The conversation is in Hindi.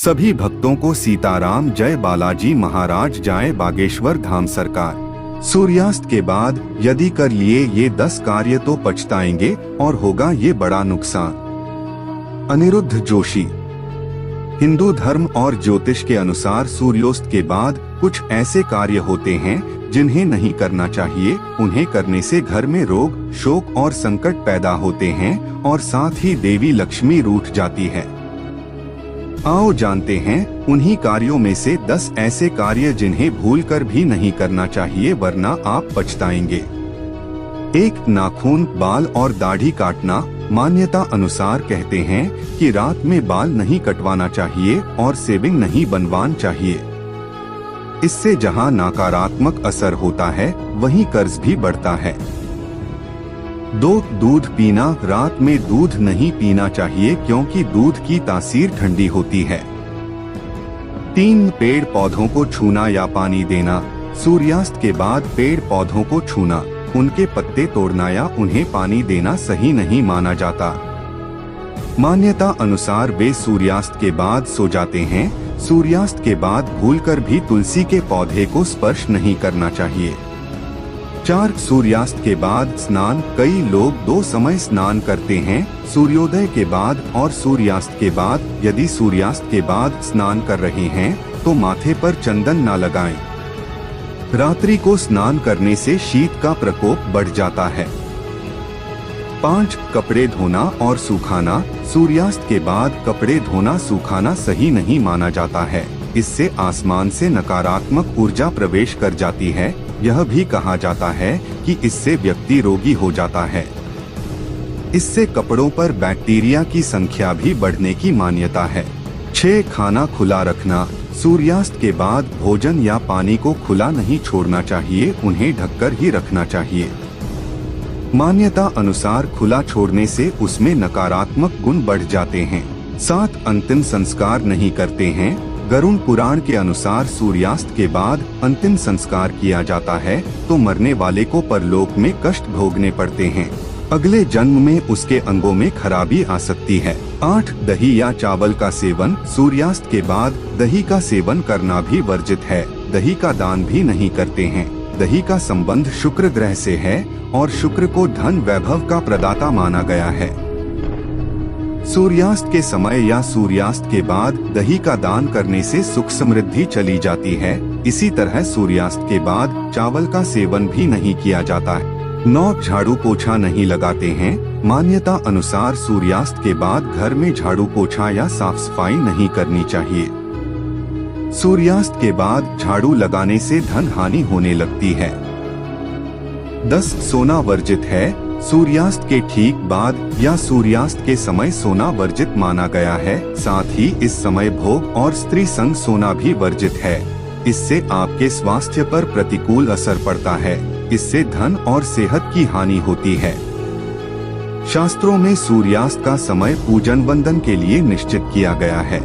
सभी भक्तों को सीताराम जय बालाजी महाराज जाए बागेश्वर धाम सरकार। सूर्यास्त के बाद यदि कर लिए ये 10 कार्य तो पछताएंगे और होगा ये बड़ा नुकसान। अनिरुद्ध जोशी। हिंदू धर्म और ज्योतिष के अनुसार सूर्योस्त के बाद कुछ ऐसे कार्य होते हैं जिन्हें नहीं करना चाहिए। उन्हें करने से घर में रोग, शोक और संकट पैदा होते हैं और साथ ही देवी लक्ष्मी रूठ जाती है। आओ जानते हैं उन्हीं कार्यों में से 10 ऐसे कार्य जिन्हें भूलकर भी नहीं करना चाहिए वरना आप पछताएंगे। 1. नाखून, बाल और दाढ़ी काटना। मान्यता अनुसार कहते हैं कि रात में बाल नहीं कटवाना चाहिए और शेविंग नहीं बनवाना चाहिए। इससे जहां नकारात्मक असर होता है वहीं कर्ज भी बढ़ता है। 2. दूध पीना। रात में दूध नहीं पीना चाहिए क्योंकि दूध की तासीर ठंडी होती है। 3. पेड़ पौधों को छूना या पानी देना। सूर्यास्त के बाद पेड़ पौधों को छूना, उनके पत्ते तोड़ना या उन्हें पानी देना सही नहीं माना जाता। मान्यता अनुसार वे सूर्यास्त के बाद सो जाते हैं। सूर्यास्त के बाद भूलकर भी तुलसी के पौधे को स्पर्श नहीं करना चाहिए। 4. सूर्यास्त के बाद स्नान। कई लोग 2 समय स्नान करते हैं, सूर्योदय के बाद और सूर्यास्त के बाद। यदि सूर्यास्त के बाद स्नान कर रहे हैं तो माथे पर चंदन न लगाएं। रात्रि को स्नान करने से शीत का प्रकोप बढ़ जाता है। 5. कपड़े धोना और सुखाना। सूर्यास्त के बाद कपड़े धोना सुखाना सही नहीं माना जाता है। इससे आसमान से नकारात्मक ऊर्जा प्रवेश कर जाती है। यह भी कहा जाता है कि इससे व्यक्ति रोगी हो जाता है। इससे कपड़ों पर बैक्टीरिया की संख्या भी बढ़ने की मान्यता है। 6. खाना खुला रखना। सूर्यास्त के बाद भोजन या पानी को खुला नहीं छोड़ना चाहिए, उन्हें ढककर ही रखना चाहिए। मान्यता अनुसार खुला छोड़ने से उसमें नकारात्मक गुण बढ़ जाते हैं। 7. अंतिम संस्कार नहीं करते हैं। गरुड़ पुराण के अनुसार सूर्यास्त के बाद अंतिम संस्कार किया जाता है तो मरने वाले को परलोक में कष्ट भोगने पड़ते हैं। अगले जन्म में उसके अंगों में खराबी आ सकती है। 8. दही या चावल का सेवन। सूर्यास्त के बाद दही का सेवन करना भी वर्जित है। दही का दान भी नहीं करते हैं। दही का संबंध शुक्र ग्रह से है और शुक्र को धन वैभव का प्रदाता माना गया है। सूर्यास्त के समय या सूर्यास्त के बाद दही का दान करने से सुख समृद्धि चली जाती है। इसी तरह सूर्यास्त के बाद चावल का सेवन भी नहीं किया जाता है। 9. झाड़ू पोछा नहीं लगाते हैं। मान्यता अनुसार सूर्यास्त के बाद घर में झाड़ू पोछा या साफ सफाई नहीं करनी चाहिए। सूर्यास्त के बाद झाड़ू लगाने से धन हानि होने लगती है। 10. सोना वर्जित है। सूर्यास्त के ठीक बाद या सूर्यास्त के समय सोना वर्जित माना गया है। साथ ही इस समय भोग और स्त्री संग सोना भी वर्जित है। इससे आपके स्वास्थ्य पर प्रतिकूल असर पड़ता है। इससे धन और सेहत की हानि होती है। शास्त्रों में सूर्यास्त का समय पूजन वंदन के लिए निश्चित किया गया है।